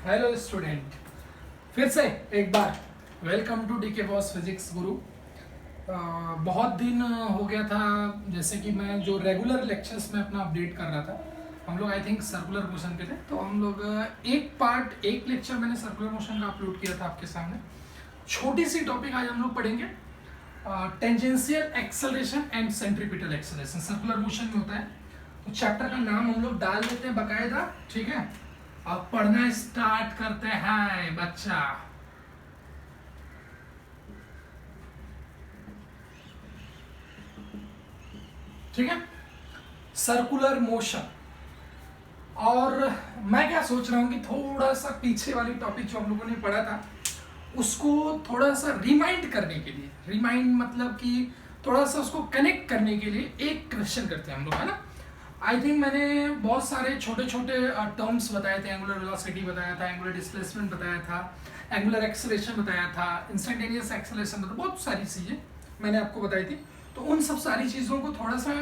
Hello student, फिर से एक बार welcome to DK boss physics guru. बहुत दिन हो गया था, जैसे कि मैं जो रेगुलर लेक्चर्स में अपना अपडेट कर रहा था। हम लोग आई थिंक सर्कुलर मोशन पे थे, तो हम लोग एक लेक्चर मैंने सर्कुलर मोशन का अपलोड किया था आपके सामने। छोटी सी टॉपिक आज हम लोग पढ़ेंगे, tangential acceleration and centripetal acceleration circular motion में होता है। तो चैप्टर का नाम हम लोग डाल देते हैं बाकायदा, ठीक है। अब पढ़ना स्टार्ट करते हैं बच्चा। ठीक है, सर्कुलर मोशन। और मैं क्या सोच रहा हूं कि थोड़ा सा पीछे वाली टॉपिक जो हम लोगों ने पढ़ा था उसको थोड़ा सा रिमाइंड करने के लिए, रिमाइंड मतलब कि थोड़ा सा उसको कनेक्ट करने के लिए एक क्वेश्चन करते हैं हम लोग, है ना। आई थिंक मैंने बहुत सारे छोटे छोटे टर्म्स बताए थे। एंगुलर वेलोसिटी बताया था, एंगुलर डिस्प्लेसमेंट बताया था, एंगुलर एक्सेलरेशन बताया था, इंस्टेंटेनियस एक्सेलरेशन बताया, बहुत सारी चीज़ें मैंने आपको बताई थी। तो उन सब सारी चीज़ों को थोड़ा सा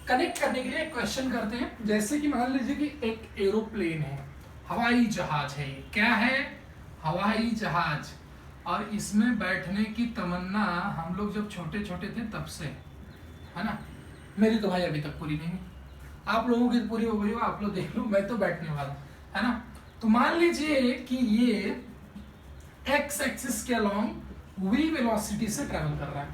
कनेक्ट करने के लिए एक क्वेश्चन करते हैं। जैसे कि मान लीजिए कि एक एरोप्लेन है, हवाई जहाज है। क्या है? हवाई जहाज। और इसमें बैठने की तमन्ना हम लोग जब छोटे छोटे थे तब से, है ना। मेरी तो भाई अभी तक पूरी नहीं है, आप लोगों की पूरी हो गई हो, आप लोग देख लो, मैं तो बैठने वाला, है ना। तो मान लीजिए कि ये एक्स एक्सिस के अलोंग v वेलोसिटी से ट्रेवल कर रहा है,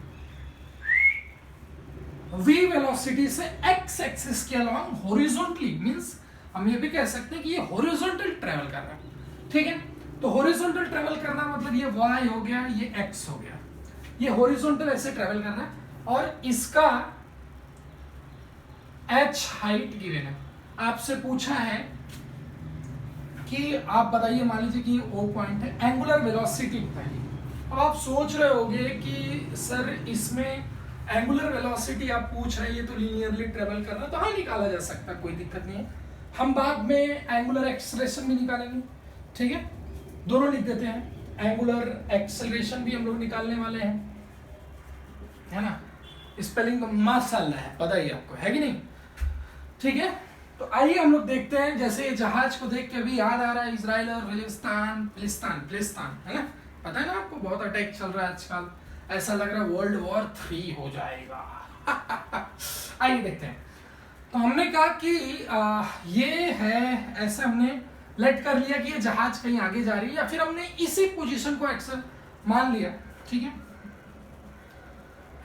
v वेलोसिटी से x एक्सिस के अलोंग हॉरिजॉन्टली, मींस हम ये भी कह सकते हैं कि ये हॉरिजॉन्टल ट्रेवल कर रहा है, ठीक है। तो हॉरिजॉन्टल ट्रेवल करना मतलब ये y हो गया, ये x हो गया, ये हॉरिजॉन्टल ऐसे ट्रेवल कर रहा है। और इसका h हाइट गिवन है। आपसे पूछा है कि आप बताइए, मान लीजिए कि O पॉइंट है, एंगुलर वेलोसिटी बताइए। अब आप सोच रहे होंगे कि सर इसमें एंगुलर वेलोसिटी आप पूछ रहे हैं, ये तो लीनियरली ट्रेवल कर रहा है, तो हाँ निकाला जा सकता है, कोई दिक्कत नहीं है। हम बाद में एंगुलर एक्सेलरेशन भी निकालेंगे, ठीक है। दोनों लिख देते हैं, एंगुलर एक्सेलरेशन भी हम लोग निकालने वाले हैं, है ना। स्पेलिंग माशाल्लाह है, पता ही आपको है कि नहीं, ठीक है। तो आइए हम लोग देखते हैं। जैसे ये जहाज को देख के अभी याद आ रहा है इजराइल और फिलिस्तीन, है ना। पता है ना आपको, बहुत अटैक चल रहा है आजकल, ऐसा लग रहा है World War 3 हो जाएगा। आइए देखते हैं। तो हमने कहा कि ये है, ऐसे हमने लेट कर लिया कि ये जहाज कहीं आगे जा रही है, या फिर हमने इसी पोजीशन को एक्सेल मान लिया, ठीक है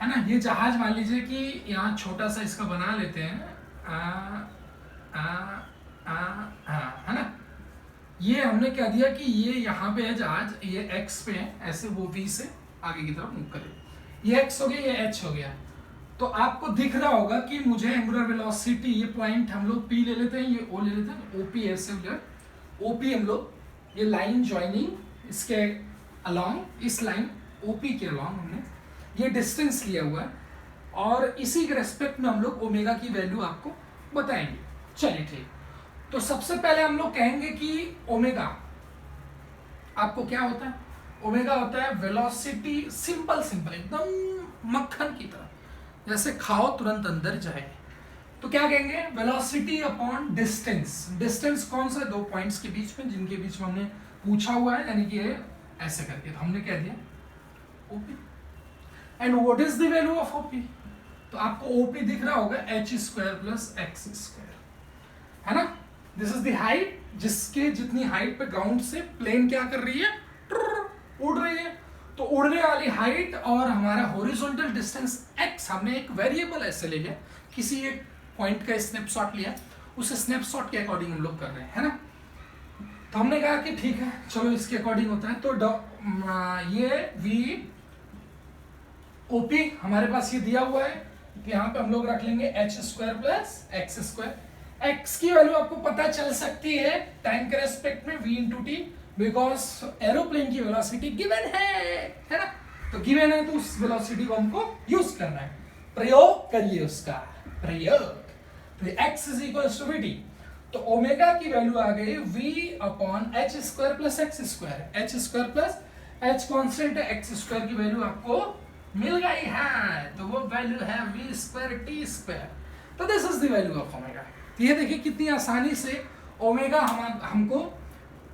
ना। ये जहाज मान लीजिए कि यहाँ छोटा सा इसका बना लेते हैं, है ना। ये हमने क्या दिया कि ये यहाँ पे है जहाज, ये x पे है, ऐसे वो v से आगे की तरफ मूव करे, ये x हो गया, ये h हो गया। तो आपको दिख रहा होगा कि मुझे एंगुलर वेलोसिटी, ये पॉइंट हम लोग p ले लेते हैं, ये o ले लेते हैं, OP ऐसे हो गया, OP हम लोग, ये लाइन ज्वाइनिंग इसके अलोंग, इस लाइन OP के अलोंग हमने ये डिस्टेंस लिया हुआ है, और इसी के रेस्पेक्ट में हम लोग ओमेगा की वैल्यू आपको बताएंगे। चलिए ठीक। तो सबसे पहले हम लोग कहेंगे कि ओमेगा आपको क्या होता है? ओमेगा होता है वेलोसिटी, सिंपल एकदम मक्खन की तरह, जैसे खाओ तुरंत अंदर जाए। तो क्या कहेंगे? Velocity upon distance. डिस्टेंस कौन सा? दो पॉइंट्स के बीच में, जिनके बीच में हमने पूछा हुआ है, यानी कि ये ऐसे करके, तो हमने कह दिया OP. And what is the value of OP? तो आपको ओपी दिख रहा होगा h² + x², है ना। दिस इज द हाइट, जिसके जितनी हाइट पे ग्राउंड से प्लेन क्या कर रही है, उड़ रही है। तो उड़ने वाली हाइट और हमारा हॉरिजॉन्टल डिस्टेंस x, हमने एक वेरिएबल ऐसे ले लिया, किसी एक पॉइंट का स्नैपशॉट लिया, उस स्नैपशॉट के अकॉर्डिंग हम लोग कर रहे हैं, है ना। तो हमने कहा कि ठीक है, चलो इसके अकॉर्डिंग होता है। तो ये v OP हमारे पास ये दिया हुआ है, तो यहाँ पे हम लोग रख लेंगे h² + x²। x की वैल्यू आपको पता चल सकती है टाइम के रेस्पेक्ट में v × t, बिकॉज एरोप्लेन की वेलोसिटी गिवन है ना। तो गिवन है तो उस वेलोसिटी को हमको यूज करना है, प्रयोग करिए उसका प्रयोग। तो x = vt, तो ओमेगा की वैल्यू आ गई v/h² + x²। h² + h constant है, x² की वैल्यू आपको मिल गई है, तो वो वैल्यू है v² t²। तो this is the value of omega. ये देखिए कितनी आसानी से ओमेगा हमको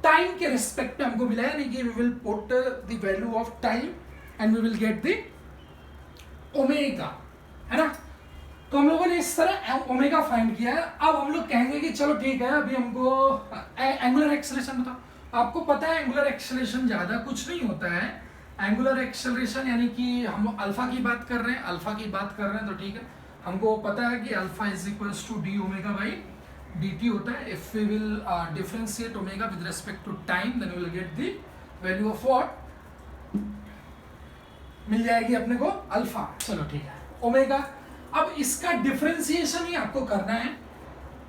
टाइम के रिस्पेक्ट में हमको मिला है, यानी कि we will put the value of time and we will get the omega, है ना। तो हम लोगों ने इस तरह ओमेगा फाइंड किया है। अब हम लोग कहेंगे कि चलो ठीक है, अभी हमको एंगुलर एक्सेलरेशन बताओ। आपको पता है एंगुलर एक्सेलरेशन ज्यादा कुछ नहीं होता है। एंगुलर एक्सेलरेशन यानी कि हम अल्फा की बात कर रहे हैं, अल्फा की बात कर रहे हैं, तो ठीक है, हमको पता है कि alpha is equals to d omega by D t होता है। If we will differentiate omega with respect to time then we will get the value of what, मिल जाएगी अपने को अल्फा। चलो ठीक है, ओमेगा। अब इसका डिफरेंशिएशन ही आपको करना है।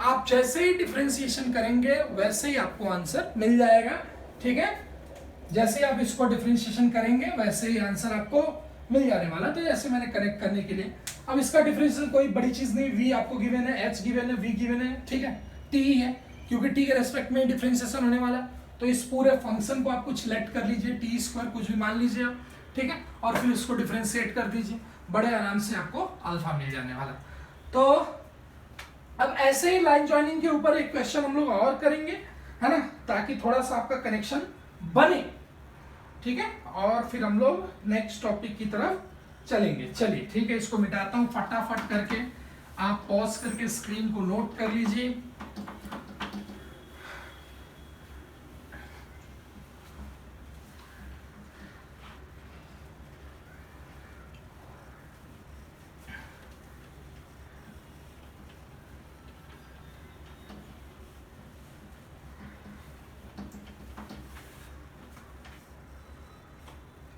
आप जैसे ही डिफरेंशिएशन करेंगे वैसे ही आपको आंसर मिल जाएगा, ठीक है। जैसे ही आप इसको डिफरेंशिएशन करेंगे वैसे ही आंसर आपको मिल जाने वाला। तो जैसे मैंने कनेक्ट करने के लिए, अब इसका डिफरेंशिएशन कोई बड़ी चीज नहीं, v आपको गिवन है, h गिवन है, v गिवन है, ठीक है, t है, क्योंकि t के रेस्पेक्ट में डिफरेंशिएशन होने वाला। तो इस पूरे फंक्शन को आप कुछ लेट कर लीजिए, टी स्क्वायर कुछ भी मान लीजिए आप, ठीक है, और फिर इसको डिफरेंशिएट कर दीजिए, बड़े आराम से आपको अल्फा मिल जाने वाला। तो अब ऐसे ही लाइन ज्वाइनिंग के ऊपर एक क्वेश्चन हम लोग और करेंगे, है ना, ताकि थोड़ा सा आपका कनेक्शन बने, ठीक है, और फिर हम लोग नेक्स्ट टॉपिक की तरफ चलेंगे। चलिए ठीक है, इसको मिटाता हूं फटाफट करके, आप पॉज करके स्क्रीन को नोट कर लीजिए।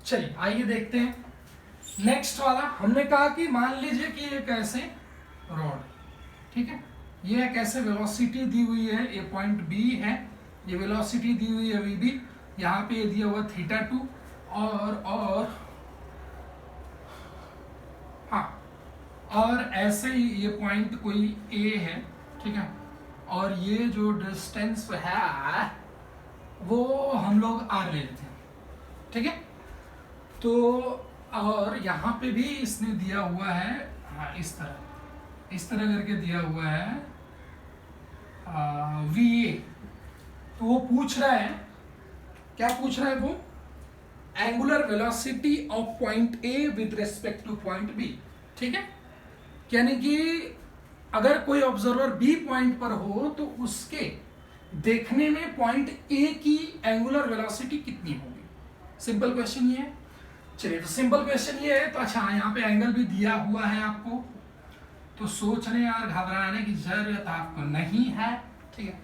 चलिए आइए देखते हैं नेक्स्ट वाला। हमने कहा कि मान लीजिए कि एक ऐसे रॉड, ठीक है, ये एक ऐसे वेलोसिटी दी हुई है, ये पॉइंट बी है, ये वेलोसिटी दी हुई है वी बी, यहाँ पे ये दिया हुआ θ2, और हाँ, और ऐसे ही ये पॉइंट कोई ए है, ठीक है, और ये जो डिस्टेंस है वो हम लोग आर ले लेते हैं, ठीक है। तो और यहाँ पे भी इसने दिया हुआ है, हाँ, इस तरह करके दिया हुआ है वी ए। तो वो पूछ रहा है, क्या पूछ रहा है वो, angular velocity of point A with respect to point B, ठीक है। यानी कि अगर कोई ऑब्जर्वर बी पॉइंट पर हो तो उसके देखने में पॉइंट ए की एंगुलर वेलोसिटी कितनी होगी। सिंपल क्वेश्चन ये है। चलिए, तो सिंपल क्वेश्चन ये है, तो अच्छा यहाँ पे एंगल भी दिया हुआ है आपको, तो सोचने और घबराने की जरूरत आपको नहीं है, ठीक है।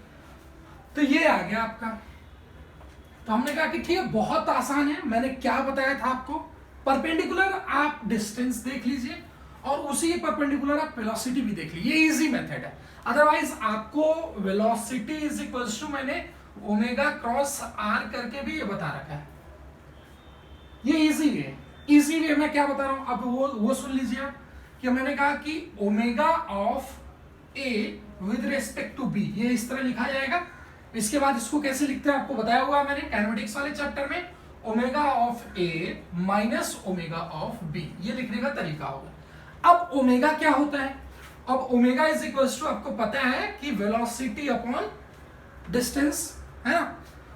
तो ये आ गया आपका। तो हमने कहा कि ठीक है, बहुत आसान है। मैंने क्या बताया था आपको, परपेंडिकुलर आप डिस्टेंस देख लीजिए और उसी परपेंडिकुलर आप वेलोसिटी भी देख लीजिए, ये इजी मेथड है। अदरवाइज आपको वेलोसिटी इज इक्वल्स टू, मैंने ओमेगा क्रॉस आर करके भी ये बता रखा है, ये इजी वे। इजी वे मैं क्या बता रहा हूं, अब वो सुन लीजिए आप, कि मैंने कहा कि omega of A with respect to B, ये इस तरह लिखा जाएगा। इसके बाद इसको कैसे लिखते हैं आपको बताया हुआ मैंने काइनेमेटिक्स वाले चैप्टर में, omega of A minus omega of B, ये लिखने का तरीका होगा। अब ओमेगा क्या होता है, अब ओमेगा इज इक्वल्स टू, आपको पता है कि वेलोसिटी अपॉन डिस्टेंस, है ना।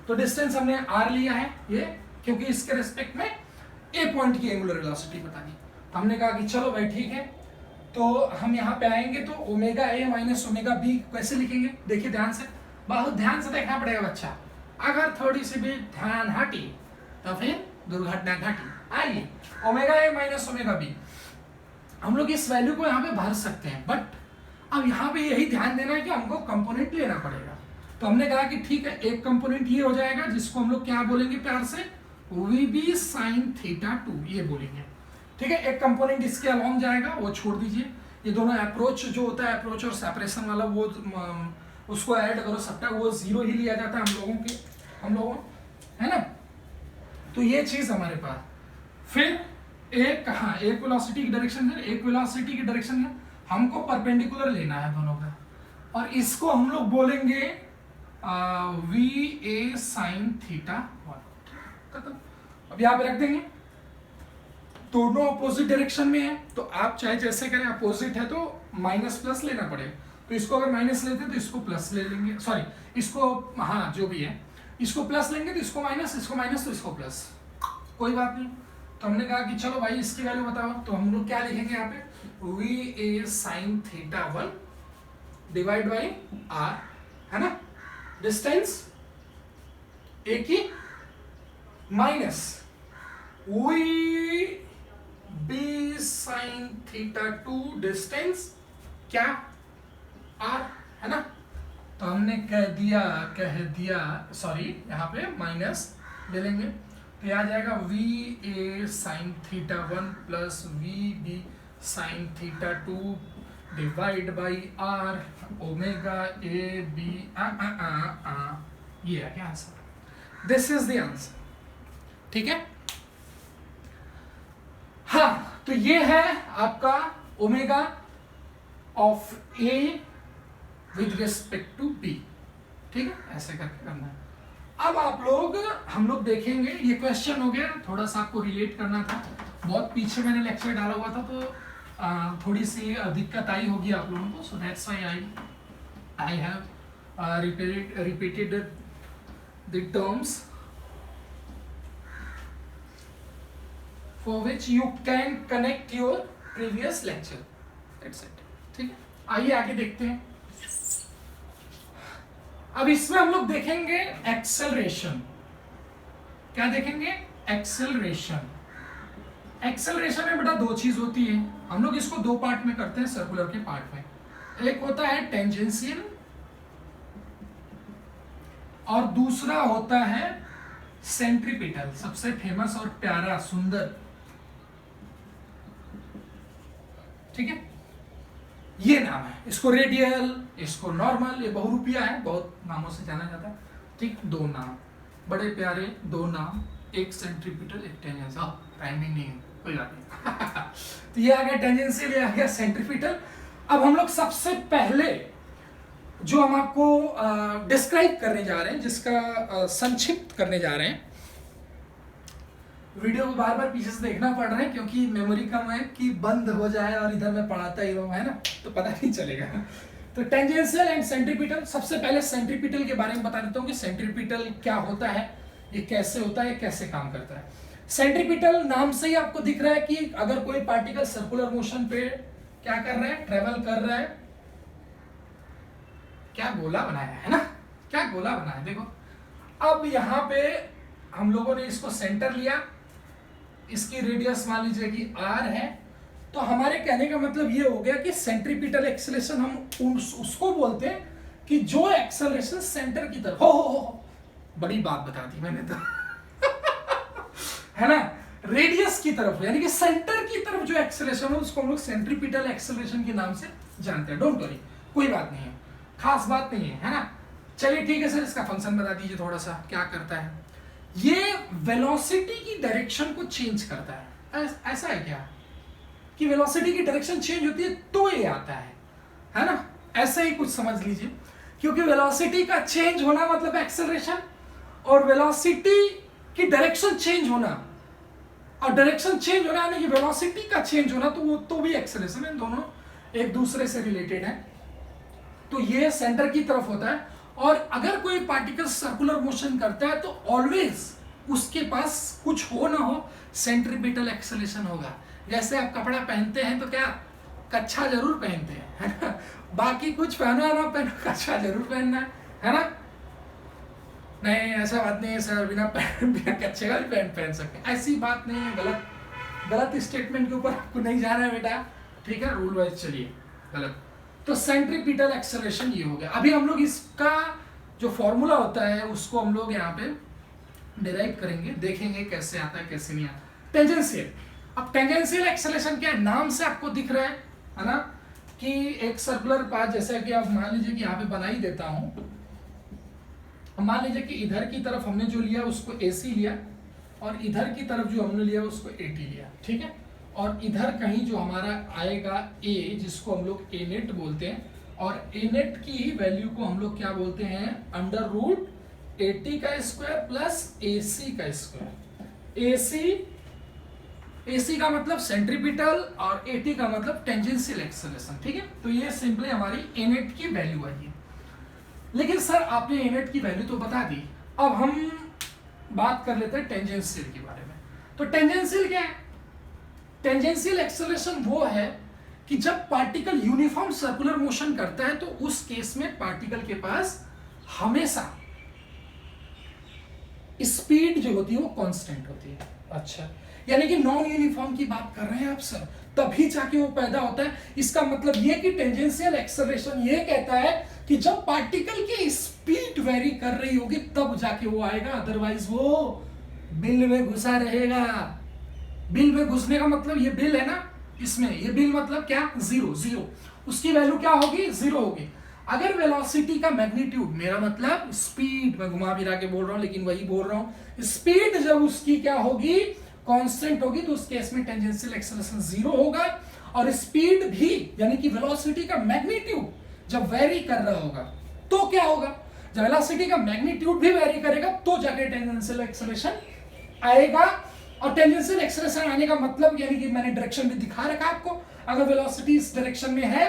तो डिस्टेंस हमने आर लिया है ये, क्योंकि इसके रिस्पेक्ट में ए पॉइंट की एंगुलर वेलोसिटी बतानी। तो हमने कहा कि चलो भाई ठीक है, तो हम यहाँ पे आएंगे, तो omega A minus omega B कैसे लिखेंगे, देखिए ध्यान से, बहुत ध्यान से देखना पड़ेगा बच्चा, अगर थोड़ी सी भी ध्यान हटी तो फिर दुर्घटना घटी। आइए, omega A minus omega B, हम लोग इस वैल्यू को यहाँ पे भर सकते हैं, बट अब यहाँ पे यही ध्यान देना है कि हमको कंपोनेंट लेना पड़ेगा। तो हमने कहा कि ठीक है, एक कंपोनेंट ये हो जाएगा जिसको हम लोग क्या बोलेंगे प्यार से, वी बी साइन θ2, ये बोलेंगे, ठीक है। एक कंपोनेंट इसके अलोंग जाएगा, वो छोड़ दीजिए। ये दोनों अप्रोच जो होता है, अप्रोच और सेपरेशन वाला, वो उसको ऐड करो सबका, वो जीरो ही लिया जाता है हम लोगों, है ना। तो ये चीज हमारे पास, फिर एक कहाँ, एक वेलोसिटी की डायरेक्शन है, एक वेलोसिटी की डायरेक्शन है, हमको परपेंडिकुलर लेना है दोनों का, और इसको हम लोग बोलेंगे वी ए साइन θ1। अब यहाँ पे रख देंगे, दोनों अपोजिट डायरेक्शन में है, तो आप चाहे जैसे करें, अपोजिट है तो माइनस प्लस लेना पड़ेगा। तो इसको अगर माइनस लेते हैं तो इसको प्लस ले लेंगे, सॉरी इसको, हाँ जो भी है, इसको प्लस लेंगे तो इसको माइनस तो इसको प्लस, कोई बात नहीं। तो हमने कहा कि चलो भाई इसकी वैल्यू बताओ, तो हम लोग क्या लिखेंगे यहाँ पे, V A sine theta 1 divide by R, है ना, डिस्टेंस ए की, minus V B sine theta 2 distance क्या, आर, है ना। तो हमने कह दिया सॉरी, यहाँ पे माइनस ले लेंगे तो यह आ जाएगा V A sine theta 1 plus V B sine theta 2 divide by R omega A B ये है क्या answer, this is the answer, ठीक है। हाँ, तो ये है आपका omega of A with respect to B, ठीक है, ऐसे करके करना है। अब हम लोग देखेंगे, ये क्वेश्चन हो गया, थोड़ा सा आपको रिलेट करना था, बहुत पीछे मैंने लेक्चर डाला हुआ था तो थोड़ी सी दिक्कत आई होगी आप लोगों को, so that's why I have repeated the terms for which you can connect your previous lecture, that's it, ठीक है। आइए आगे देखते हैं। अब इसमें हम लोग देखेंगे एक्सेलरेशन, क्या देखेंगे, एक्सेलरेशन। एक्सेलरेशन में बेटा दो चीज होती है, हम लोग इसको दो पार्ट में करते हैं सर्कुलर के पार्ट में, एक होता है टेंजेंशियल और दूसरा होता है सेंट्रीपिटल, सबसे फेमस और प्यारा सुंदर, ठीक है, ये नाम है, इसको रेडियल, इसको नॉर्मल, ये बहुरूपिया है, बहुत नामों से जाना जाता है, ठीक, दो नाम, बड़े प्यारे दो नाम, एक सेंट्रीपिटल एक टेंजेंशियल, टाइमिंग नहीं है, कोई बात नहीं। तो ये आ गया टेंजेंशियल, ये आ गया सेंट्रीपिटल। अब हम लोग सबसे पहले जो हम आपको डिस्क्राइब करने जा रहे हैं, जिसका संक्षिप्त करने जा रहे हैं, वीडियो को बार बार पीछे से देखना पड़ रहा है क्योंकि मेमोरी कम है कि बंद हो जाए और इधर मैं पढ़ाता ही रहूं, है ना, तो पता नहीं चलेगा। तो टेंजेंशियल एंड सेंट्रीपिटल, सबसे पहले सेंट्रीपिटल के बारे में बता देता हूँ कि सेंट्रीपिटल क्या होता है, ये कैसे होता है, कैसे काम करता है। सेंट्रीपिटल नाम से ही आपको दिख रहा है कि अगर कोई पार्टिकल सर्कुलर मोशन पे क्या कर रहा है, ट्रेवल कर रहा है, क्या गोला बनाया है ना, क्या गोला बनाया, देखो। अब यहाँ पे हम लोगों ने इसको सेंटर लिया, इसकी रेडियस मान लीजिए कि r है, तो हमारे कहने का मतलब ये हो गया कि सेंट्रीपिटल एक्सेलरेशन हम उसको बोलते हैं कि जो एक्सेलरेशन सेंटर की तरफ हो, बड़ी बात बता दी मैंने तो है ना, रेडियस की तरफ, यानी कि सेंटर की तरफ जो एक्सेलरेशन है उसको हम लोग सेंट्रीपिटल एक्सेलरेशन के नाम से जानते हैं। डोंट वरी, कोई बात नहीं है, खास बात नहीं है ना। चलिए ठीक है सर, इसका फंक्शन बता दीजिए थोड़ा सा, क्या करता है ये, वेलोसिटी की डायरेक्शन को चेंज करता है। ऐसा है क्या कि वेलोसिटी की डायरेक्शन चेंज होती है तो ये आता है ना, ऐसे ही कुछ समझ लीजिए, क्योंकि वेलोसिटी का चेंज होना मतलब एक्सेलरेशन, और वेलोसिटी की डायरेक्शन चेंज होना, और डायरेक्शन चेंज होना यानी कि वेलोसिटी का चेंज होना, तो वो तो भी एक्सेलरेशन है, दोनों एक दूसरे से रिलेटेड है। तो ये सेंटर की तरफ होता है, और अगर कोई पार्टिकल सर्कुलर मोशन करता है तो ऑलवेज उसके पास कुछ हो ना हो सेंट्रीपिटल एक्सेलरेशन होगा। जैसे आप कपड़ा पहनते हैं तो क्या कच्छा जरूर पहनते हैं, है ना, बाकी कुछ पहनो ना पहनो, कच्छा जरूर पहनना है ना। नहीं ऐसा बात नहीं है सर, बिना कच्छे का भी पहन सकते, ऐसी बात नहीं है, गलत स्टेटमेंट के ऊपर आपको नहीं जाना है बेटा, ठीक है, रूल वाइज चलिए, गलत। तो सेंट्रीपिटल एक्सेलरेशन ये हो गया। अभी हम लोग इसका जो फॉर्मूला होता है उसको हम लोग यहाँ पे डिराइव करेंगे, देखेंगे कैसे आता है कैसे नहीं आता। टेंजेंशियल, अब टेंजेंशियल एक्सेलरेशन क्या है, नाम से आपको दिख रहा है ना, कि एक सर्कुलर पाथ, जैसा कि आप मान लीजिए कि यहाँ पे बना ही देता हूँ, मान लीजिए कि इधर की तरफ हमने जो लिया उसको AC लिया, और इधर की तरफ जो हमने लिया उसको AT लिया, ठीक है, और इधर कहीं जो हमारा आएगा A, जिसको हम लोग A नेट बोलते हैं, और A नेट की वैल्यू को हम लोग क्या बोलते हैं, अंडर रूट AT का स्क्वायर प्लस AC का स्क्वायर। AC का मतलब सेंट्रीपिटल और AT का मतलब टेंजेंशियल एक्सेलरेशन, ठीक है। तो ये सिंपली हमारी A नेट की वैल्यू आई है। लेकिन सर आपने A नेट की वैल्यू तो बता दी, अब हम बात कर लेते हैं टेंजेंशियल के बारे में। तो टेंजेंशियल क्या है? टेंजेंशियल एक्सेलरेशन वो है कि जब पार्टिकल यूनिफॉर्म सर्कुलर मोशन करता है तो उस केस में पार्टिकल के पास हमेशा स्पीड जो होती है वो कांस्टेंट होती है। अच्छा, यानी कि नॉन यूनिफॉर्म की बात कर रहे हैं आप सर, तभी जाके वो पैदा होता है। इसका मतलब ये कि टेंजेंशियल एक्सेलरेशन ये कहता है कि जब पार्टिकल की स्पीड वेरी कर रही होगी तब जाके वो आएगा, अदरवाइज वो बिल में घुसा रहेगा। बिल में घुसने का मतलब ये बिल है ना, इसमें ये बिल मतलब क्या? जीरो। जीरो उसकी वैल्यू क्या होगी? जीरो होगी। अगर वेलोसिटी का मैग्नीट्यूड, मेरा मतलब स्पीड, मैं घुमा फिरा के बोल रहा हूं लेकिन वही बोल रहा हूं, स्पीड जब उसकी क्या होगी? कांस्टेंट होगी, तो उस केस में टेंजेंशियल एक्सेलरेशन जीरो होगा। और स्पीड भी यानी कि वेलोसिटी का मैग्नीट्यूड जब वेरी कर रहा होगा तो क्या होगा? जब वेलोसिटी का मैग्नीट्यूड भी वेरी करेगा तो जाके टेंजेंशियल एक्सेलरेशन आएगा। और टेंजेंशियल एक्सेलरेशन आने का मतलब यानी कि मैंने डायरेक्शन भी दिखा रखा आपको, अगर वेलोसिटी इस डायरेक्शन में है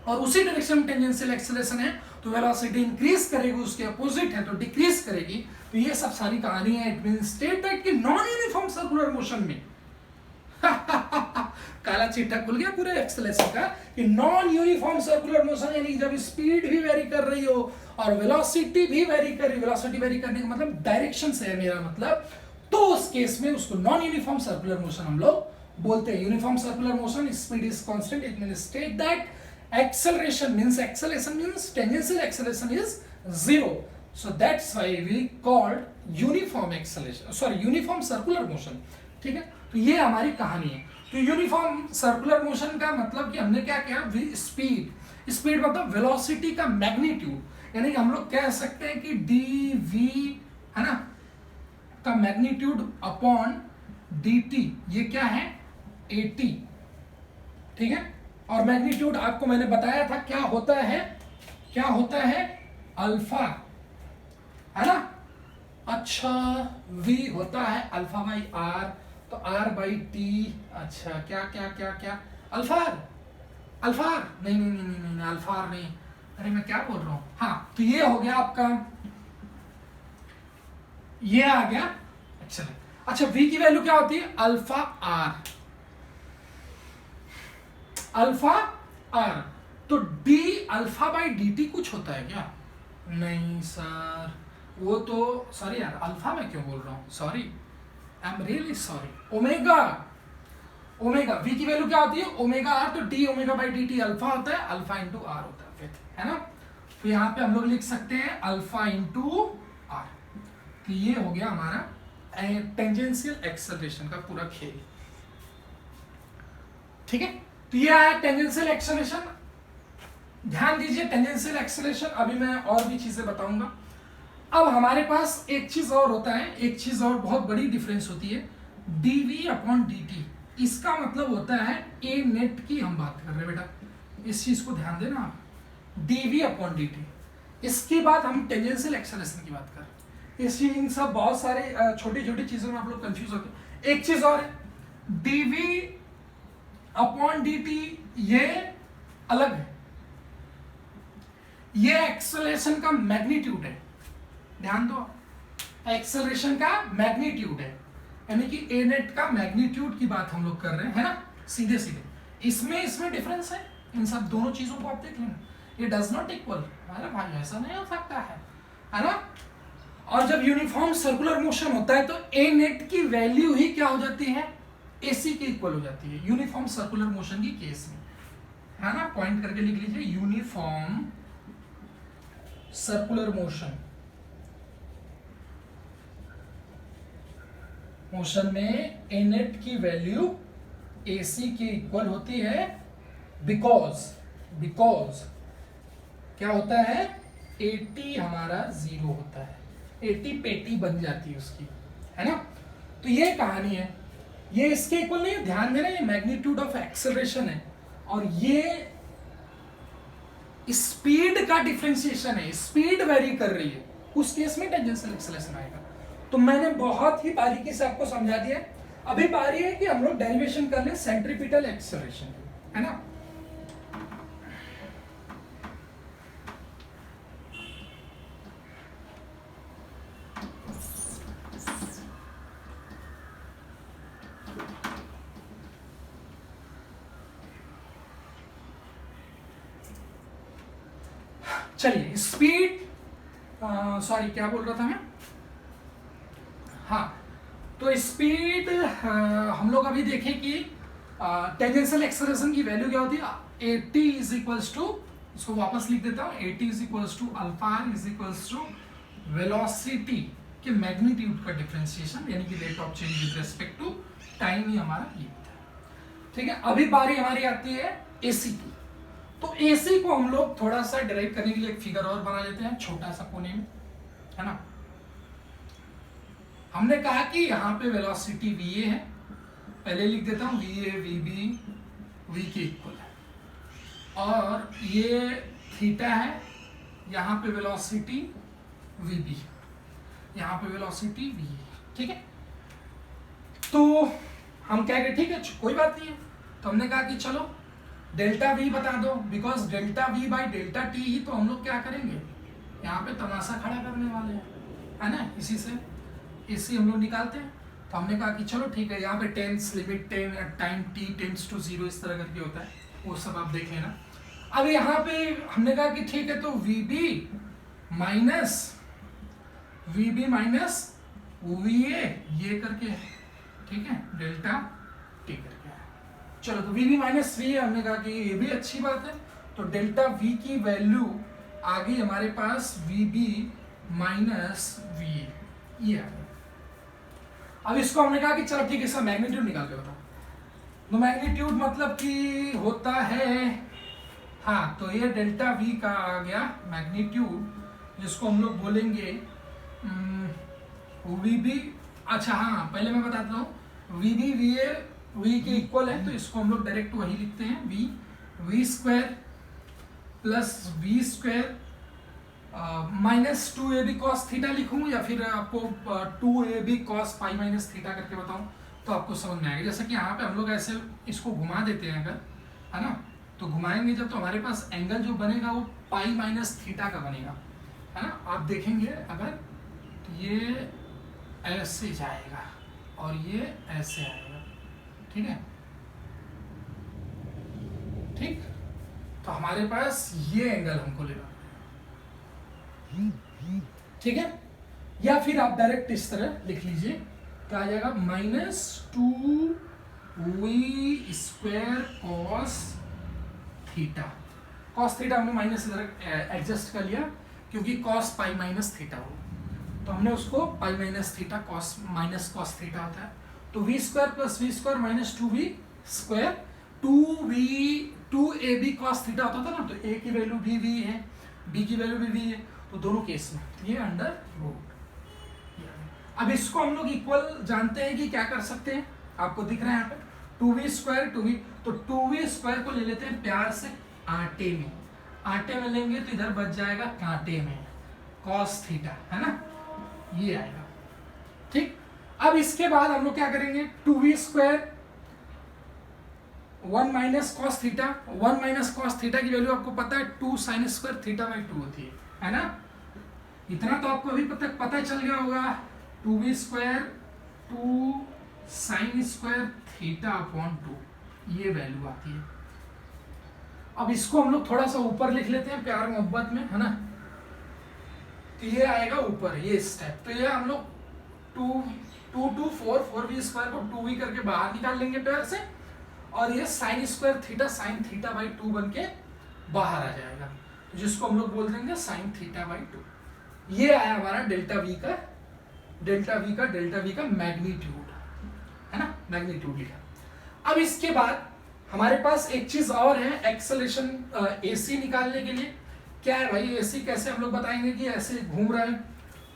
और उसी डायरेक्शन में टेंजेंशियल एक्सेलरेशन है तो वेलोसिटी इंक्रीज करेगी, उसके अपोजिट है तो डिक्रीज करेगी। तो ये सब सारी कहानी है। इट मींस स्टेट दैट कि नॉन यूनिफॉर्म सर्कुलर मोशन में काला चिट्ठा खुल गया पूरे एक्सेलरेशन का कि नॉन यूनिफॉर्म सर्कुलर मोशन यानी जब स्पीड भी वेरी कर रही हो और वेलोसिटी भी वेरी कर रही, वेलोसिटी वेरी करने का मतलब डायरेक्शन से है मेरा मतलब, तो उस केस में उसको नॉन यूनिफॉर्म सर्कुलर मोशन हम लोग बोलते हैं। Uniform circular motion, speed is constant, it means state that acceleration means tangential acceleration is zero, so that's why we called uniform acceleration, uniform circular motion। ठीक है, तो ये हमारी कहानी है। तो यूनिफॉर्म सर्कुलर मोशन का मतलब कि हमने क्या किया? स्पीड मतलब वेलोसिटी का मैग्नीट्यूड, यानी कि हम लोग कह सकते हैं कि dv है ना का मैग्नीट्यूड अपॉन dt, ये क्या है? at। ठीक है, और मैग्नीट्यूड आपको मैंने बताया था क्या होता है? क्या होता है? अल्फा, है ना? अच्छा, v होता है अल्फा बाई आर, तो r बाई टी। अच्छा, क्या क्या क्या क्या? अल्फार, अल्फार नहीं नहीं नहीं नहीं नहीं, अल्फार नहीं, अरे मैं क्या बोल रहा हूं? हाँ, तो ये हो गया आपका, ये आ गया। अच्छा, v की वैल्यू क्या होती है? Alpha r, alpha r. तो d alpha by D t कुछ होता है क्या? नहीं सर, वो तो सॉरी यार, अल्फा में क्यों बोल रहा हूं? Sorry, I am really sorry. Omega, omega V की वैल्यू क्या होती है? ओमेगा आर, तो D omega by D T alpha होता है, अल्फा इंटू आर होता है फिर, है ना? तो यहाँ पे हम लोग लिख सकते हैं अल्फा इंटू आर। तो ये हो गया हमारा टेंजेंशियल एक्सेलरेशन का पूरा खेल। ठीक है, तो ये आया टेंजेंशियल एक्सेलरेशन। ध्यान दीजिए, टेंजेंशियल एक्सेलरेशन अभी मैं और भी चीजें बताऊंगा। अब हमारे पास एक चीज और होता है, एक चीज और बहुत बड़ी डिफरेंस होती है, dv अपॉन dt। इसका मतलब होता है ए नेट की हम बात कर रहे हैं बेटा, इस चीज को ध्यान देना आप, dv अपॉन dt। इसके बाद हम टेंजेंशियल एक्सेलरेशन की बात कर रहे हैं। इस इन सब बहुत सारे छोटी छोटी चीजों में आप लोग कंफ्यूज होते हैं। एक चीज और है, dv अपॉन dt, ये अलग है, ये एक्सेलरेशन का मैग्नीट्यूड है। ध्यान दो, एक्सेलरेशन का मैग्नीट्यूड है, यानी कि ए नेट का मैग्नीट्यूड की बात हम लोग कर रहे हैं, है ना? सीधे सीधे इसमें डिफरेंस है। इन सब दोनों चीजों को आप देख लेना, ये डज नॉट इक्वल, अरे भाई ऐसा नहीं हो सकता है ना? और जब यूनिफॉर्म सर्कुलर मोशन होता है तो ए नेट की वैल्यू ही क्या हो जाती है? एसी के इक्वल हो जाती है यूनिफॉर्म सर्कुलर मोशन की केस में, है ना? पॉइंट करके लिख लीजिए, यूनिफॉर्म सर्कुलर मोशन में ए नेट की वैल्यू एसी के इक्वल होती है, बिकॉज क्या होता है? एटी हमारा जीरो होता है, एटी पेटी बन जाती है उसकी, है ना? तो ये कहानी है, ये इसके इक्वल नहीं है। ध्यान देना, ये मैग्नीट्यूड ऑफ एक्सेलरेशन है और ये स्पीड का डिफरेंशिएशन है, स्पीड वेरी कर रही है, उस केस में टेंजेंशियल एक्सेलरेशन आएगा। तो मैंने बहुत ही बारीकी से आपको समझा दिया। अभी बारी है कि हम लोग डेरिवेशन कर लें सेंट्रीपिटल एक्सेलरेशन की, है ना? चलिए स्पीड, सॉरी क्या बोल रहा था मैं, हाँ, तो स्पीड हम लोग अभी देखें कि टेंजेंशियल एक्सेलरेशन की वैल्यू क्या होती है, AT इज इक्वल्स टू, इसको वापस लिख देता हूँ, AT is equals to alpha is equals to velocity के मैग्नीट्यूड का डिफरेंशिएशन, यानी कि rate of change with respect to time, ही हमारा ये होता है। ठीक है, अभी बारी हमारी आती है AC की। तो AC को हम लोग थोड़ा सा डिराइव करने के लिए एक फिगर और बना लेते हैं छोटा सा कोने में, है ना। हमने कहा कि यहाँ पे वेलोसिटी VA है, पहले लिख देता हूँ VA VB V के इक्वल है, और ये थीटा है, यहाँ पे वेलोसिटी VB, यहाँ पे वेलोसिटी VA। ठीक है, तो हम क्या करें, ठीक है कोई बात नहीं है, तो हमने कहा कि चलो डेल्टा V बता दो, because delta V by delta T ही तो हम लोग क्या करेंगे, यहाँ पे तमाशा खड़ा करने वाले हैं, है ना। इसी से इसी हम लोग निकालते हैं। तो हमने कहा कि चलो ठीक है, यहाँ पे tends limit 10 time T tends to 0 इस तरह करके होता है, वो सब आप देख लेना। अब यहाँ पे हमने कहा कि ठीक है, तो VB माइनस VA ये करके, ठीक है, डेल्टा T करके। चलो तो VB माइनस VA हमने कहा कि ये भी अच्छी बात है, तो डेल्टा V की वैल्यू आ गई हमारे पास VB माइनस VA, ये आ गया। अब इसको हमने कहा कि चलो ठीक है, इसका मैग्नीट्यूड निकाल के बताओ। तो मैग्नीट्यूड मतलब कि होता है, हाँ, तो ये डेल्टा V का आ गया मैग्नीट्यूड, जिसको हम लोग बोलेंगे VB, अच्छा हाँ पहले मैं बताता हूँ, VB VA V के इक्वल है, तो इसको हम लोग डायरेक्ट वही लिखते हैं, V square plus V square minus 2AB cos theta लिखूं, या फिर आपको 2AB cos pi minus theta करके बताऊं, तो आपको समझ में आएगा। जैसे कि यहाँ पे हम लोग ऐसे इसको घुमा देते हैं अगर, है ना, तो घुमाएंगे जब, तो हमारे पास एंगल जो बनेगा वो पाई माइनस थीटा का बनेगा, है ना। आप देखेंगे अगर, तो ये ऐसे जाएगा और ये ऐसे आएगा, ठीक है, ठीक। तो हमारे पास ये एंगल हमको लेना, ठीक है। या फिर आप डायरेक्ट इस तरह लिख लीजिए, क्या आ जाएगा, -2V square cos theta. Cos theta हमने माइनस इधर एडजस्ट कर लिया, क्योंकि कॉस पाई माइनस थीटा हो, तो हमने उसको pi minus theta cos minus cos theta होता है, तो V square plus V square minus 2V square, 2AB cos theta होता था ना, तो A की वैल्यू भी V है, B की वैल्यू भी V है, तो दोनों केस में ये अंडर रूट। अब इसको हम लोग इक्वल जानते हैं कि क्या कर सकते हैं, आपको दिख रहा है यहाँ पे 2V स्क्वायर 2V, तो 2V स्क्वायर को ले लेते हैं प्यार से आटे में लेंगे, तो इधर बच जाएगा कांटे में कॉस थीटा, है ना, ये आएगा, ठीक। अब इसके बाद हम लोग क्या करेंगे, 2V square 1 minus cos theta, 1 minus cos theta की वैल्यू आपको पता है 2 साइन स्क्वायर थीटा बाई 2 होती है ना। इतना तो आपको अभी पता चल गया होगा, 2V square 2 sine square theta upon 2, ये वैल्यू आती है। अब इसको हम लोग थोड़ा सा ऊपर लिख लेते हैं प्यार मोहब्बत में, है ना, तो ये आएगा ऊपर, ये स्टेप, तो ये हम लोग 2 4V स्क्वायर को 2V करके बाहर निकाल लेंगे प्यार से, और ये sine square theta sine theta by 2 बन के बाहर आ जाएगा, जिसको हम लोग बोल देंगे साइन थीटा बाई 2। ये आया हमारा डेल्टा V का मैग्नीट्यूड, है ना, मैग्नीट्यूड लिखा। अब इसके बाद हमारे पास एक चीज और है, एक्सेलरेशन AC निकालने के लिए। क्या है भाई AC, कैसे हम लोग बताएंगे कि ऐसे घूम रहा है,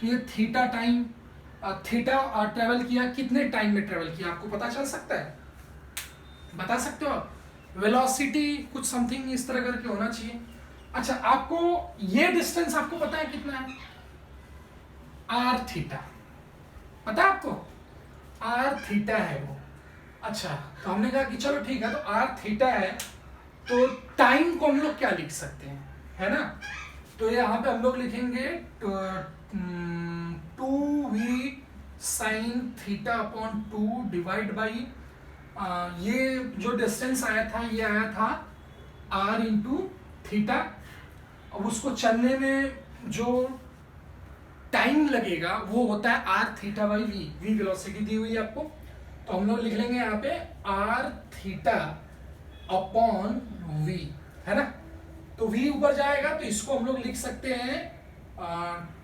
तो ये थीटा टाइम, थीटा ट्रेवल किया, कितने टाइम में ट्रेवल किया आपको पता चल सकता है, बता सकते हो आप। वेलोसिटी कुछ समथिंग इस तरह करके होना चाहिए। अच्छा, आपको ये डिस्टेंस आपको पता है कितना है, r थीटा पता है आपको, r थीटा है वो। अच्छा, तो हमने कहा कि चलो ठीक है, तो r थीटा है, तो टाइम को हम लोग क्या लिख सकते हैं, है ना, तो यहाँ पे हम लोग लिखेंगे 2V sine theta upon 2 divide by ये जो डिस्टेंस आया था ये आया था r इंटू थीटा। अब उसको चलने में जो टाइम लगेगा वो होता है r theta by v। v velocity दी हुई है आपको, तो हम लोग लिख लेंगे यहाँ पे r थीटा अपॉन v, है ना। तो v ऊपर जाएगा तो इसको हम लोग लिख सकते हैं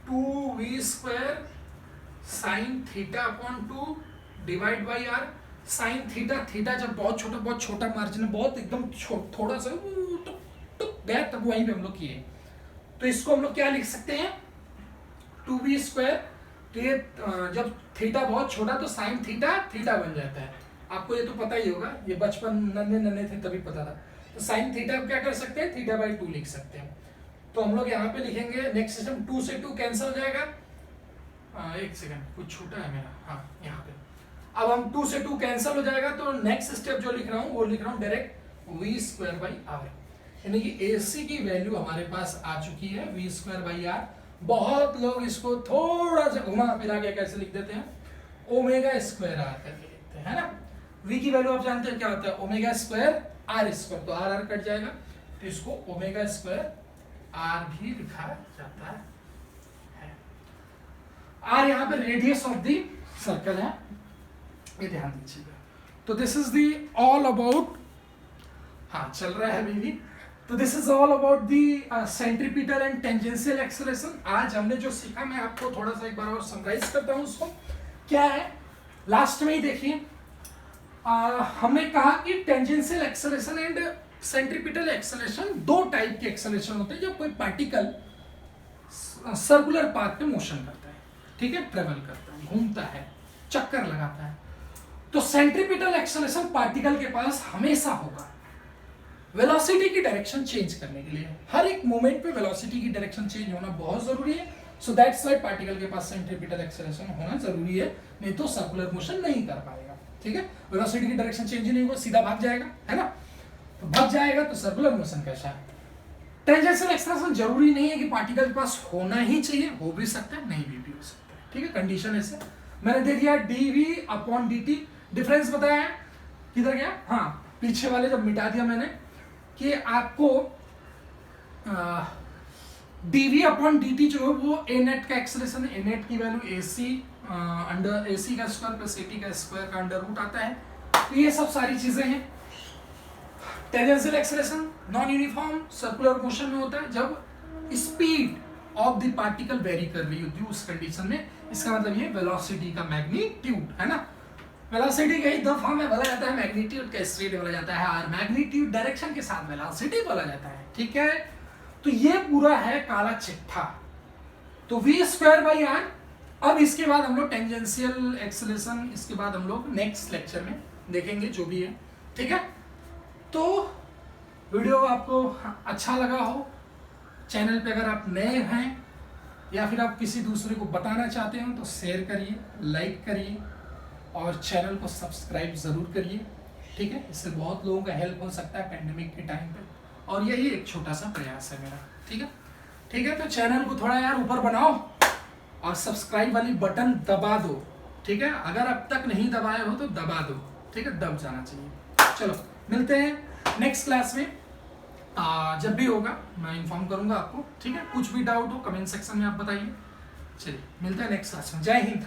2v square sine theta upon 2 divide by r। Sine theta, theta जब बहुत छोटा मार्जिन है, बहुत एकदम थोड़ा सा तो गया, तब वहीं पे हम लोग किए। तो इसको हम लोग क्या लिख सकते हैं 2v स्क्वायर। तो ये जब थीटा बहुत छोटा तो साइन थीटा थीटा बन जाता है, आपको ये तो पता ही होगा, ये बचपन नन्हे थे तभी पता था। तो साइन थीटा क्या कर सकते हैं, थीटा बाई 2 लिख सकते हैं। तो हम लोग यहाँ पे लिखेंगे नेक्स्ट सिस्टम 2 से 2 कैंसिल हो जाएगा। एक सेकंड, कुछ छूटा है मेरा, हाँ यहाँ पे। अब हम 2 से 2 कैंसिल हो जाएगा, तो नेक्स्ट स्टेप जो लिख रहा हूँ वो लिख रहा हूँ direct v square by R, यानी कि AC की वैल्यू हमारे पास आ चुकी है v स्क्वायर बाई आर। बहुत लोग इसको थोड़ा सा घुमा फिरा के कैसे लिख देते हैं, ओमेगा स्क्वायर आर करके लिखते हैं, है ना। v की वैल्यू आप जानते हैं क्या होता है, ओमेगा स्क्वायर आर स्क्वायर, तो आर आर कट जाएगा, तो इसको ओमेगा स्क्वायर आर भी लिखा जाता है। आर यहाँ पे रेडियस ऑफ द सर्कल है, ये ध्यान दीजिएगा। तो this is the all about, हाँ चल रहा है अभी भी। तो this is all about the centripetal and tangential acceleration. आज हमने जो सीखा मैं आपको थोड़ा सा एक बार और समराइज करता हूँ उसको। क्या है, लास्ट में ही देखिए हमने कहा कि tangential acceleration and centripetal acceleration दो टाइप के एक्सेलरेशन होते हैं जब कोई पार्टिकल सर्कुलर पाथ पे मोशन करता है, ठीक है, ट्रेवल करता है, घूमता है, चक्कर लगाता है। तो सेंट्रीपिटल एक्सेलरेशन पार्टिकल के पास हमेशा होगा वेलोसिटी की डायरेक्शन चेंज करने के लिए। हर एक मोमेंट पे वेलोसिटी की डायरेक्शन चेंज होना बहुत जरूरी है। सो दैट्स व्हाई पार्टिकल के पास सेंट्रीपिटल एक्सेलरेशन होना जरूरी है, नहीं तो सर्कुलर मोशन नहीं कर पाएगा, ठीक है। वेलोसिटी की डायरेक्शन चेंज नहीं होगा, सीधा भाग जाएगा, है ना। तो भाग जाएगा तो सर्कुलर मोशन कैसा है। टेंजेंशियल एक्सेलरेशन जरूरी नहीं है कि पार्टिकल के पास होना ही चाहिए, हो भी सकता है, नहीं भी हो सकता है, ठीक है। कंडीशन ऐसे मैंने दे दिया dv अपॉन dt, डिफरेंस बताया है, किधर गया, हाँ पीछे वाले जब मिटा दिया मैंने कि आपको dv अपॉन dt जो है वो a नेट का एक्सेलरेशन है। a नेट की वैल्यू ac अंडर ac का स्क्वायर प्लस at का स्क्वायर का अंडर रूट आता है। तो ये सब सारी चीजें हैं। Tangential acceleration non uniform circular motion में होता है जब speed of the particle very कर रही होती है, उस कंडीशन में। इसका मतलब ये वेलोसिटी का मैग्नीट्यूड, है ना। वेलोसिटी कई दफा में बोला जाता है, मैग्नीट्यूड का स्पीड बोला जाता है, और मैग्नीट्यूड डायरेक्शन के साथ वेलोसिटी बोला जाता है, ठीक है। तो ये पूरा है काला चिट्ठा। तो v स्क्वायर बाई आर। अब इसके बाद हम लोग टेंजेंशियल एक्सेलरेशन, इसके बाद हम लोग नेक्स्ट लेक्चर में देखेंगे जो भी है, ठीक है। तो वीडियो आपको अच्छा लगा हो, चैनल पे अगर आप नए हैं या फिर आप किसी दूसरे को बताना चाहते हो तो शेयर करिए, लाइक करिए और चैनल को सब्सक्राइब ज़रूर करिए, ठीक है। इससे बहुत लोगों का हेल्प हो सकता है पेंडेमिक के टाइम पे, और यही एक छोटा सा प्रयास है मेरा, ठीक है। ठीक है, तो चैनल को थोड़ा यार ऊपर बनाओ और सब्सक्राइब वाली बटन दबा दो, ठीक है। अगर अब तक नहीं दबाए हो तो दबा दो, ठीक है, दब जाना चाहिए। चलो मिलते हैं नेक्स्ट क्लास में, जब भी होगा मैं इन्फॉर्म करूंगा आपको, ठीक है। कुछ भी डाउट हो कमेंट सेक्शन में आप बताइए। चलिए मिलते हैं नेक्स्ट क्लास में। जय हिंद।